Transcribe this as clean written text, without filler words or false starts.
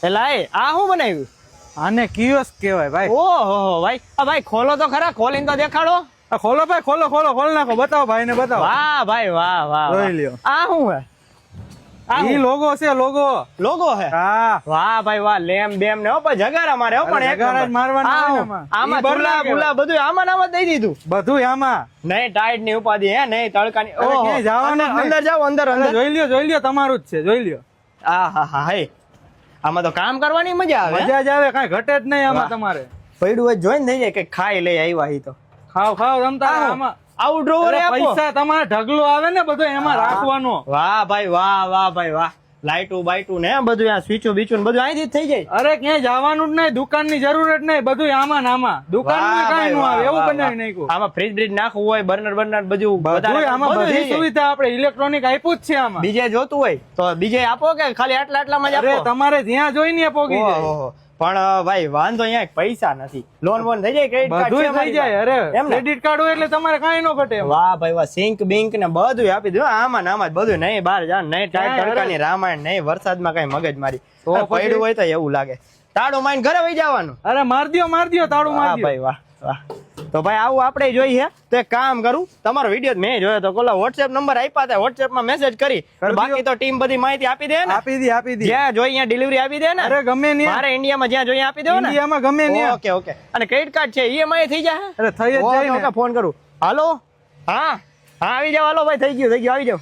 એલા આ શું બનાવ્યું? આને કિયોસ્ક કહેવાય ભાઈ. ઓહો ભાઈ, આ ભાઈ ખોલો તો ખરા, ખોલીને તો દેખાડો. આ ખોલો ભાઈ, ખોલો ખોલો ખોલ નાખો, બતાવો ભાઈ ને બતાવો. વાહ ભાઈ વાહ વાહ, જોઈ લ્યો. આ શું હે? ઈ લોગો છે, લોગો. લોગો હે? હા વાહ ભાઈ વાહ, લેમ બેમ ને હો પણ જગારા મારે હો, પણ એક જગારા જ મારવાના હોય ને આમાં. આમાં ઈ બરલા ગુલા કહેવાય. ગુલા બધું આમાં નામ જ દઈ દીધું. બધું આમાં. નહીં ટાઈટ ની ઉપાધિ હે, નહીં તડકાની. અરે ઓહો, ક્યાંય જવાનું જ નહીં. અંદર જાઓ, અંદર અરે અંદર. જોઈ લ્યો તમારું જ છે, જોઈ લ્યો. આ હા હા હે, આમાં તો કામ કરવાની મજા આવે. મજા જ આવે, કાંઈ ઘટે જ નહીં આમાં. વાહ. તમારે પડ્યું હોય જોઈને થઈ જાય કે ખાઈ લઈ આવ્યા ઈ તો. ખાવ ખાવ રમતા રહો આમાં. આવું ડ્રોવર અરે આપો. પૈસા તમારે ઢગલો આવે ને બધો એમાં રાખવાનો. વાહ ભાઈ વાહ વાહ ભાઈ વાહ, લાઈટું બાઈટું ને બધું આ સ્વિચો બીચું ને બધું અહીંથી જ થઈ જાય. અરે ક્યાંય જવાનું જ નહીં, દુકાનની જરૂર જ નહીં, બધું આમાં ને આમાં. દુકાનમાં વાહ કાંઈ ભાઈ, ન આવે, વાહ, એવું વાહ, બનાવી વાહ. નાખ્યું. આમાં ફ્રીજ બ્રીજ નાખવું હોય, બર્નર બર્નર બધું બધું આમાં બધું બધી થઈ જાય. સુવિધા આપણે ઇલેક્ટ્રોનિક આપ્યું જ છે આમાં. બીજે જોતું હોય તો બીજે આપો કે ખાલી આટલામાં જ અરે આપો? તમારે જ્યાં જોઈને પોગી જાય. ઓહો, પણ ભાઈ વાંધો અહીંયા પૈસા નથી. લોન વોન થઈ જાય, ક્રેડિટ કાર્ડ બધું થઈ જાય. અરે એમ ને? ક્રેડિટ કાર્ડ હોય એટલે તમારે કાંઈ ન ઘટે એમાં. વાહ ભાઈ વાહ, સિંક બિંક ને બધું આપી દો આમાં ને આમાં જ બધું. નહીં બહાર જા, નહીં ટાઈટ ક્યાંય તડકાની રામાયણ, નહીં વરસાદમાં કઈ મગજ મારી. તો પછી? પડ્યું હોય તો એવું લાગે તાળું મારીને ઘરે વહી જવાનું. અરે માર દ્યો તાળું વાહ માર દ્યો. ભાઈ વાહ વાહ. તો ભાઈ આવું આપણે જોઈએ તો એક કામ કરું, તમારો વિડીયો મેં જોયો તો કોલા WhatsApp નંબર આપ્યા હતા, WhatsApp માં મેસેજ કરી. બાકી તો ટીમ બધી માહિતી આપી દે ને, આપી દી. જ્યાં જોઈએ ત્યાં ડિલિવરી આપી દે ને. અરે ગમે ને મારે ઇન્ડિયામાં જ્યાં જોઈએ આપી દો ને. ઇન્ડિયામાં ગમે ને. Okay okay. અને ક્રેડિટ કાર્ડ છે EMI થઈ જાય? અરે થઈ જ જાય ને. ફોન કરું. હાલો, હા હા આવી જાવ. હાલો ભાઈ, થઈ ગયું આવી જાવ.